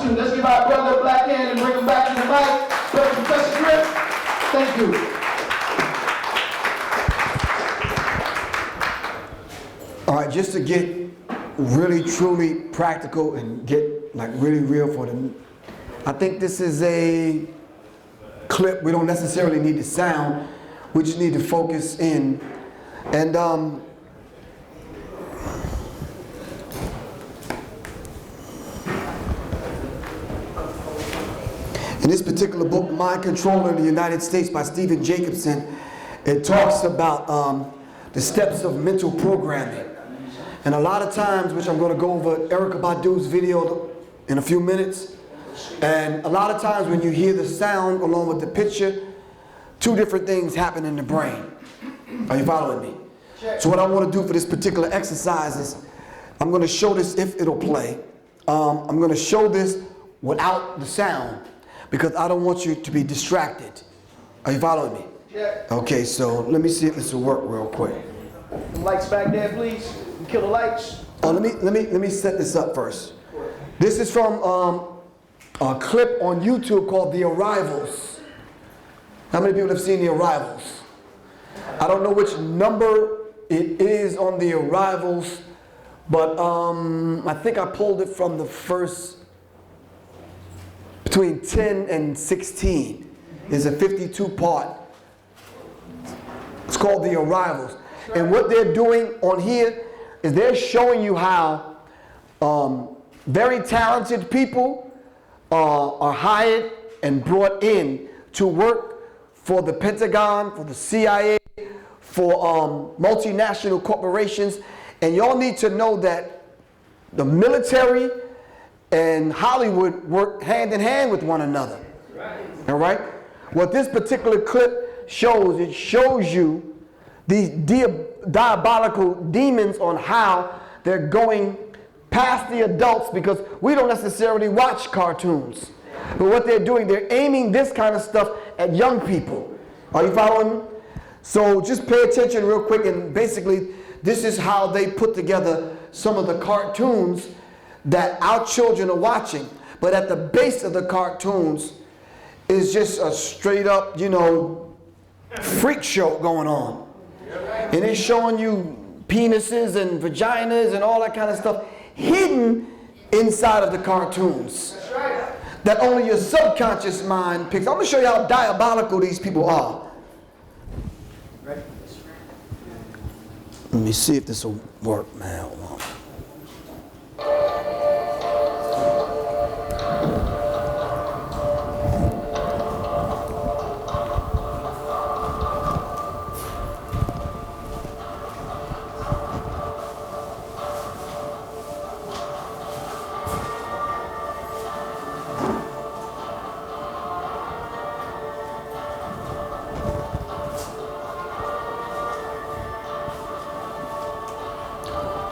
you. Let's give our brother a black hand and bring him back to the mic. Brother Professor Grif, thank you. All right, just to get really, truly practical and get like really real for them, I think this is a clip. We don't necessarily need the sound. We just need to focus in. And in this particular book, Mind Control in the United States by Stephen Jacobson, it talks about the steps of mental programming. And a lot of times, which I'm going to go over Erykah Badu's video in a few minutes, and a lot of times when you hear the sound along with the picture, two different things happen in the brain. Are you following me? So what I want to do for this particular exercise is, I'm going to show this if it'll play. I'm going to show this without the sound because I don't want you to be distracted. Are you following me? Okay, so let me see if this will work real quick. The lights back there, please. Kill the lights. Oh, let me set this up first. This is from a clip on YouTube called The Arrivals. How many people have seen The Arrivals? I don't know which number it is on The Arrivals, but I think I pulled it from the first, between 10 and 16. It's a 52-part. It's called The Arrivals. And what they're doing on here is they're showing you how very talented people are hired and brought in to work for the Pentagon, for the CIA, for multinational corporations. And y'all need to know that the military and Hollywood work hand in hand with one another. All right? What this particular clip shows, it shows you these diabolical demons on how they're going past the adults, because we don't necessarily watch cartoons. But what they're doing, they're aiming this kind of stuff at young people. Are you following me? So just pay attention real quick, and basically this is how they put together some of the cartoons that our children are watching. But at the base of the cartoons is just a straight up, you know, freak show going on. And it's showing you penises and vaginas and all that kind of stuff hidden inside of the cartoons. That's right. That only your subconscious mind picks. I'm going to show you how diabolical these people are. Right. Let me see if this will work, man. Hold on.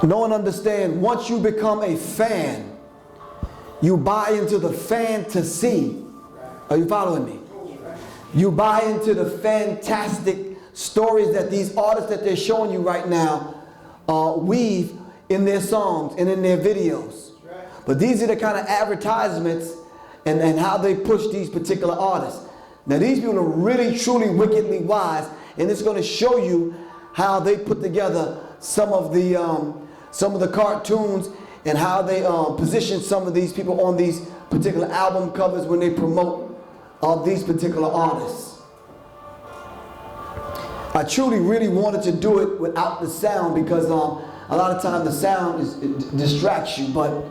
Know and understand, once you become a fan, you buy into the fantasy. Are you following me? You buy into the fantastic stories that these artists that they're showing you right now weave in their songs and in their videos. But these are the kind of advertisements and how they push these particular artists. Now these people are really, truly, wickedly wise, and it's going to show you how they put together some of the cartoons and how they position some of these people on these particular album covers when they promote these particular artists. I truly really wanted to do it without the sound because a lot of times the sound it distracts you, but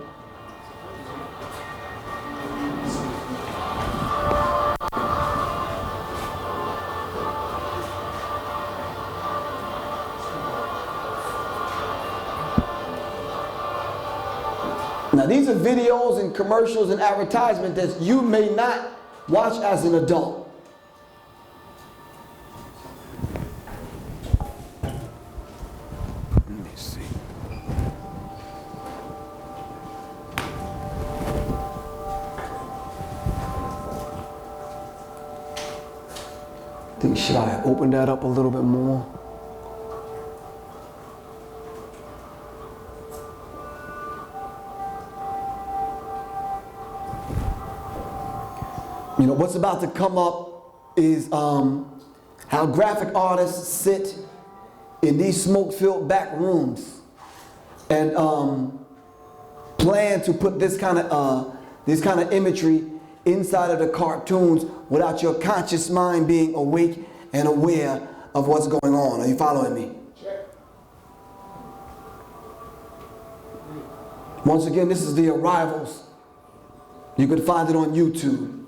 now these are videos and commercials and advertisements that you may not watch as an adult. Let me see. Should I open that up a little bit more? You know, what's about to come up is how graphic artists sit in these smoke-filled back rooms and plan to put this kind of imagery inside of the cartoons without your conscious mind being awake and aware of what's going on. Are you following me? Once again, this is The Arrivals. You can find it on YouTube.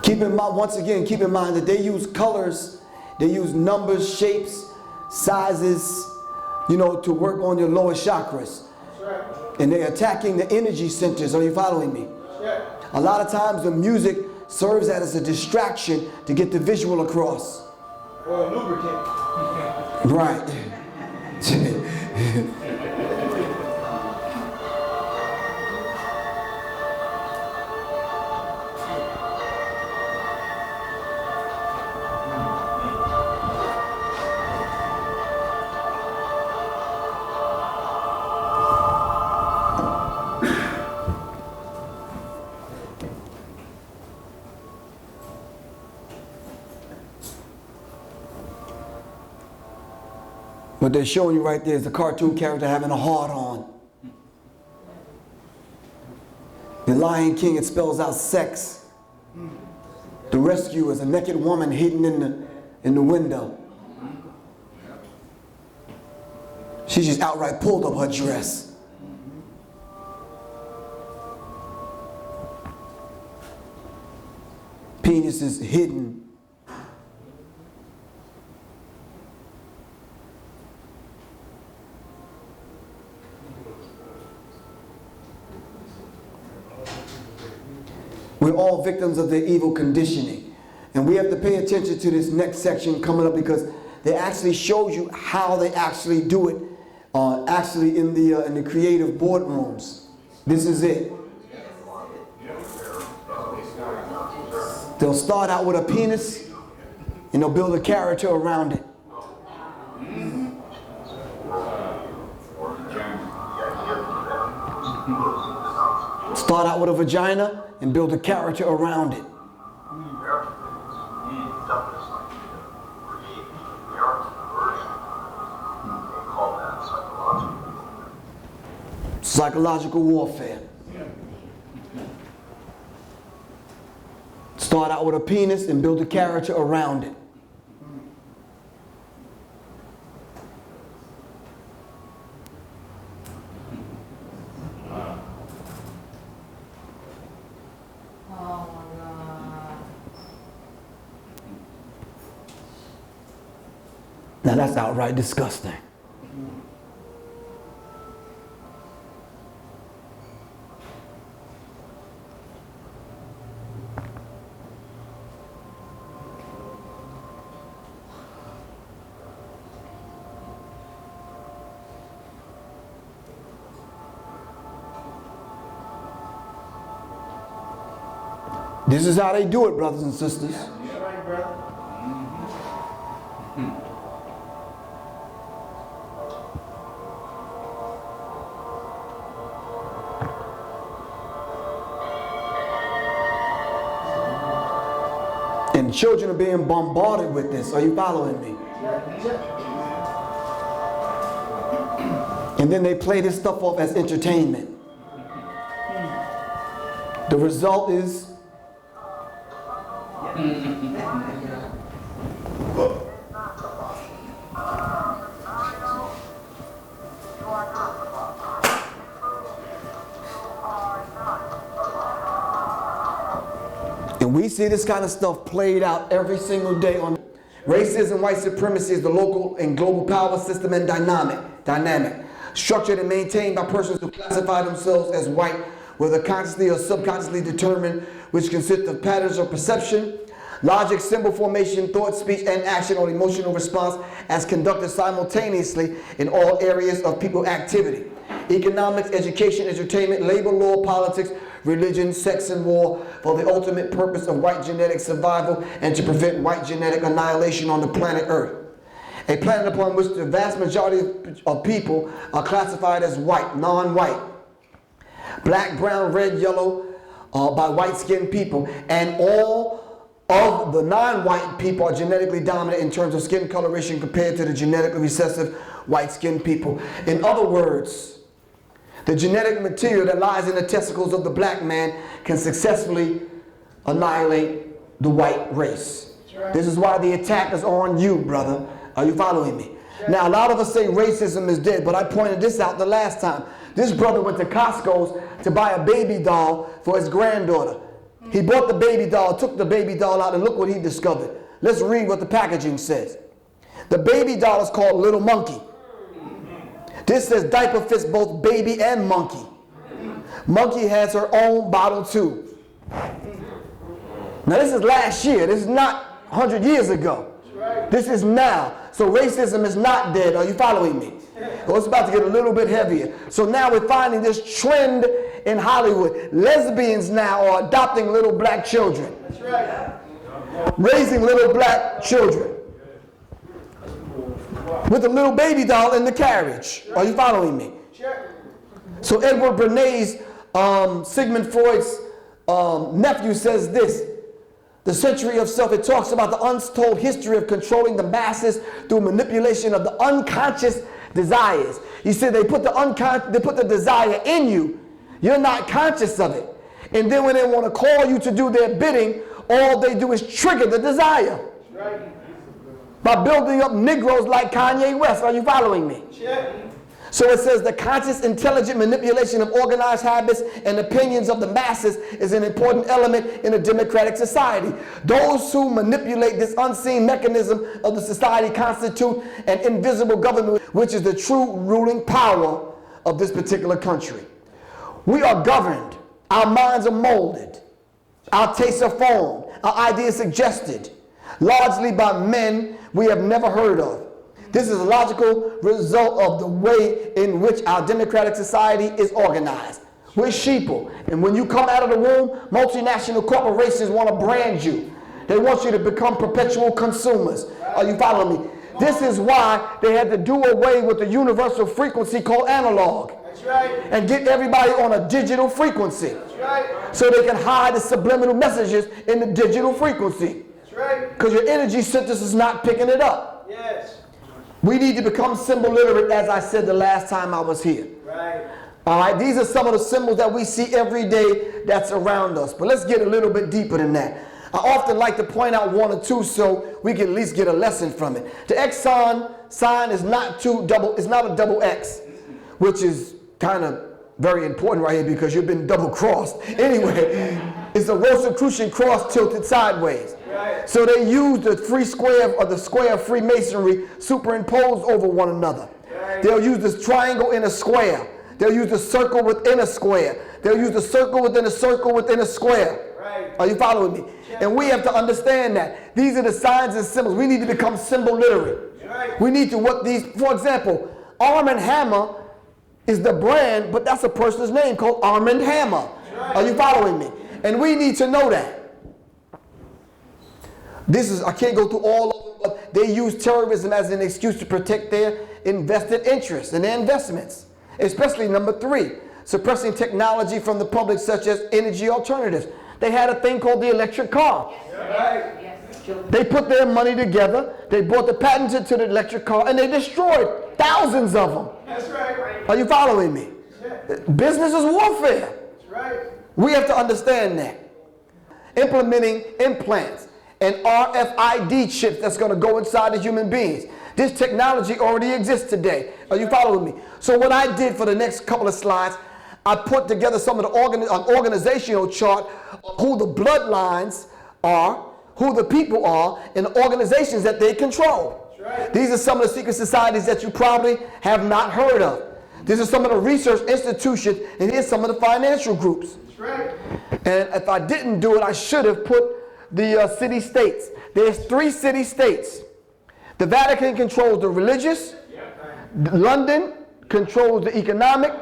Keep in mind, once again, keep in mind that they use colors, they use numbers, shapes, sizes, you know, to work on your lower chakras. And they're attacking the energy centers. Are you following me? A lot of times the music serves as a distraction to get the visual across. Or a lubricant. Right. What they're showing you right there is the cartoon character having a heart on. The Lion King, it spells out sex. The rescue is a naked woman hidden in the window. She just outright pulled up her dress. Penis is hidden. We're all victims of their evil conditioning. And we have to pay attention to this next section coming up because they actually shows you how they actually do it actually in the creative boardrooms. This is it. They'll start out with a penis and they'll build a character around it. Start out with a vagina and build a character around it. Psychological warfare. Start out with a penis and build a character around it. Now that's outright disgusting. This is how they do it, brothers and sisters. Yeah, right, brother. And children are being bombarded with this. Are you following me? And then they play this stuff off as entertainment. The result is and we see this kind of stuff played out every single day on racism. White supremacy is the local and global power system and dynamic structured and maintained by persons who classify themselves as white, whether consciously or subconsciously determined, which consist of patterns of perception, logic, symbol formation, thought, speech, and action or emotional response as conducted simultaneously in all areas of people activity. economics, education, entertainment, labor law, politics, religion, sex, and war for the ultimate purpose of white genetic survival and to prevent white genetic annihilation on the planet Earth. A planet upon which the vast majority of people are classified as white, non-white, black, brown, red, yellow, by white-skinned people, and all of the non-white people are genetically dominant in terms of skin coloration compared to the genetically recessive white-skinned people. In other words, the genetic material that lies in the testicles of the black man can successfully annihilate the white race. This is why the attack is on you, brother. Are you following me? Now, a lot of us say racism is dead, but I pointed this out the last time. This brother went to Costco's to buy a baby doll for his granddaughter. He bought the baby doll, took the baby doll out, and look what he discovered. Let's read what the packaging says. The baby doll is called Little Monkey. This says diaper fits both baby and monkey. Monkey has her own bottle too. Now this is last year. This is not 100 years ago. This is now. So racism is not dead. Are you following me? Well, it's about to get a little bit heavier. So now we're finding this trend in Hollywood. Lesbians now are adopting little black children. That's right. Raising little black children. With a little baby doll in the carriage. Are you following me? So Edward Bernays, Sigmund Freud's nephew, says this. The century of self, it talks about the untold history of controlling the masses through manipulation of the unconscious desires. He said they put the desire in you. You're not conscious of it. And then when they want to call you to do their bidding, all they do is trigger the desire. Right. By building up Negroes like Kanye West. Are you following me? Yeah. So it says the conscious, intelligent manipulation of organized habits and opinions of the masses is an important element in a democratic society. Those who manipulate this unseen mechanism of the society constitute an invisible government, which is the true ruling power of this particular country. We are governed. Our minds are molded. Our tastes are formed. Our ideas suggested, largely by men we have never heard of. This is a logical result of the way in which our democratic society is organized. We're sheeple. And when you come out of the womb, multinational corporations want to brand you. They want you to become perpetual consumers. Are you following me? This is why they had to do away with the universal frequency called analog. That's right. And get everybody on a digital frequency. That's right. So they can hide the subliminal messages in the digital frequency. That's right. Because your energy synthesis is not picking it up. Yes. We need to become symbol literate, as I said the last time I was here. Right. All right, these are some of the symbols that we see every day that's around us. But let's get a little bit deeper than that. I often like to point out one or two so we can at least get a lesson from it. The X sign is not it's not a double X, which is kind of very important right here because you've been double crossed. Anyway, it's a Rosicrucian cross tilted sideways. Right. So they use the free square or the square of Freemasonry superimposed over one another. Right. They'll use this triangle in a square. They'll use the circle within a square. They'll use the circle within a circle within a square. Right. Are you following me? Yeah. And we have to understand that. These are the signs and symbols. We need to become symbol literate. Right. We need to for example, Arm & Hammer is the brand, but that's a person's name called Arm & Hammer. Right. Are you following me? And we need to know that. I can't go through all of them, but they use terrorism as an excuse to protect their invested interests and their investments. Especially number 3, suppressing technology from the public such as energy alternatives. They had a thing called the electric car. Yes. They put their money together, they bought the patent to the electric car, and they destroyed thousands of them. That's right. Are you following me? Business is warfare. That's right. We have to understand that. Implementing implants and RFID chips that's going to go inside the human beings. This technology already exists today. Are you following me? So what I did for the next couple of slides, I put together some of the organizational chart of who the bloodlines are, who the people are, and the organizations that they control. Right. These are some of the secret societies that you probably have not heard of. These are some of the research institutions, and here's some of the financial groups. Right. And if I didn't do it, I should have put the city-states. There's 3 city-states. The Vatican controls the religious, London controls the economic,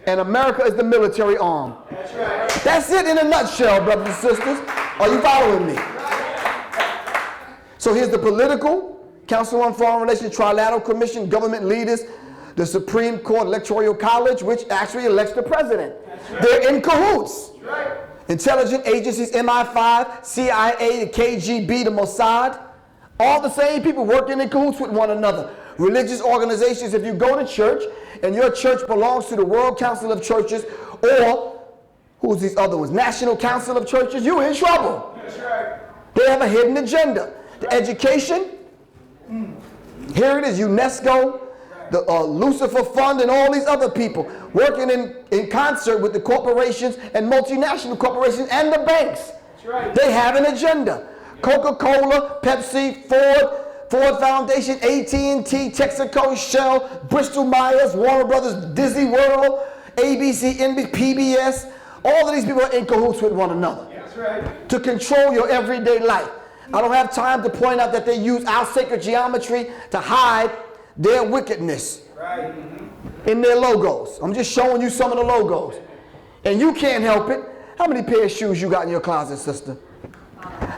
and America is the military arm. That's right. That's it in a nutshell, brothers and sisters. Are you following me? So here's the political, Council on Foreign Relations, Trilateral Commission, government leaders, the Supreme Court Electoral College, which actually elects the president. Right. They're in cahoots. Right. Intelligence agencies, MI5, CIA, the KGB, the Mossad, all the same people working in cahoots with one another. Religious organizations, if you go to church and your church belongs to the World Council of Churches or who's these other ones? National Council of Churches, you're in trouble. That's right. They have a hidden agenda. The education, here it is, UNESCO, the Lucifer Fund, and all these other people working in concert with the corporations and multinational corporations and the banks. That's right. They have an agenda. Coca-Cola, Pepsi, Ford Foundation, AT&T, Texaco, Shell, Bristol Myers, Warner Brothers, Disney World, ABC, NBC, PBS. All of these people are in cahoots with one another. That's right. To control your everyday life. I don't have time to point out that they use our sacred geometry to hide their wickedness in their logos. I'm just showing you some of the logos. And you can't help it. How many pair of shoes you got in your closet, sister?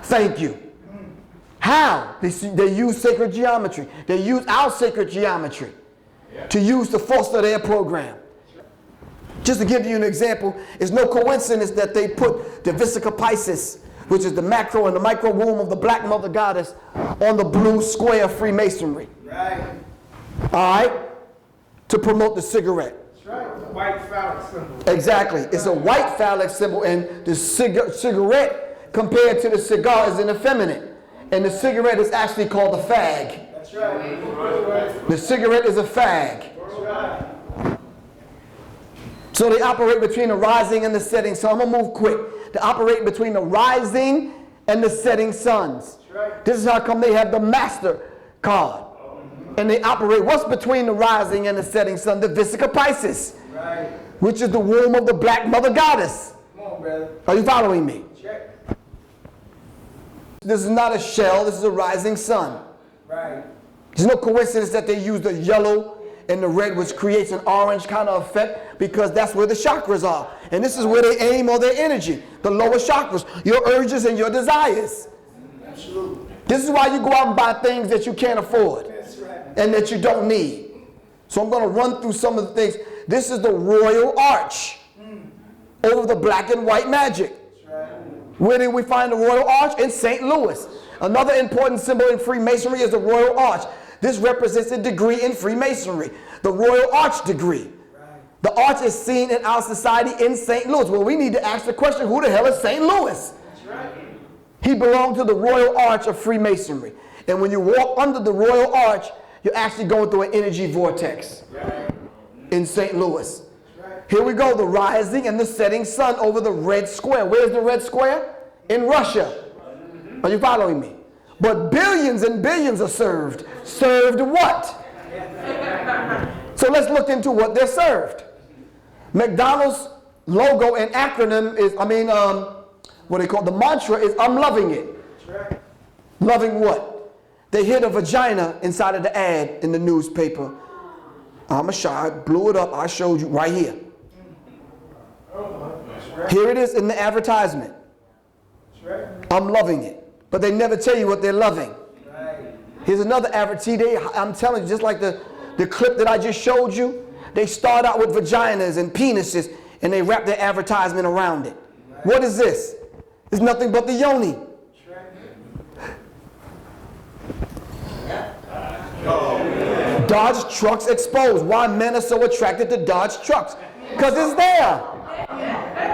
Thank you. How? They use sacred geometry. They use our sacred geometry to use to foster their program. Just to give you an example, it's no coincidence that they put the Vesica Pisces, which is the macro and the micro womb of the Black Mother Goddess, on the blue square of Freemasonry. Right. All right? To promote the cigarette. That's right. The white phallic symbol. Exactly. It's a white phallic symbol, and the cigarette compared to the cigar is an effeminate. And the cigarette is actually called a fag. That's right. The cigarette is a fag. That's right. So they operate between the rising and the setting sun. I'm going to move quick. They operate between the rising and the setting suns. Right. This is how come they have the master card. And they operate what's between the rising and the setting sun? The Vesica Pisces, right, which is the womb of the Black Mother Goddess. Come on, brother. Are you following me? Check. This is not a shell. This is a rising sun. Right. There's no coincidence that they use the yellow and the red, which creates an orange kind of effect, because that's where the chakras are. And this is where they aim all their energy, the lower chakras, your urges and your desires. Absolutely. This is why you go out and buy things that you can't afford. That's right. And that you don't need. So I'm going to run through some of the things. This is the royal arch over the black and white magic. That's right. Where did we find the royal arch? In St. Louis. Another important symbol in Freemasonry is the royal arch. This represents a degree in Freemasonry, the Royal Arch degree. Right. The arch is seen in our society in St. Louis. Well, we need to ask the question, who the hell is St. Louis? That's right. He belonged to the Royal Arch of Freemasonry. And when you walk under the Royal Arch, you're actually going through an energy vortex in St. Louis. Right. Here we go, the rising and the setting sun over the red square. Where's the red square? In Russia. Are you following me? But billions and billions are served. Served what? So let's look into what they're served. McDonald's logo and acronym is, what they call the mantra is, I'm loving it. Right. Loving what? They hid a vagina inside of the ad in the newspaper. I'm a shy, blew it up, I showed you right here. Right. Here it is in the advertisement. Right. I'm loving it. But they never tell you what they're loving. Right. Here's another advertisement. I'm telling you, just like the clip that I just showed you, they start out with vaginas and penises, and they wrap their advertisement around it. Right. What is this? It's nothing but the yoni. Right. Dodge trucks exposed. Why men are so attracted to Dodge trucks? Because it's there.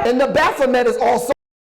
And the Baphomet is also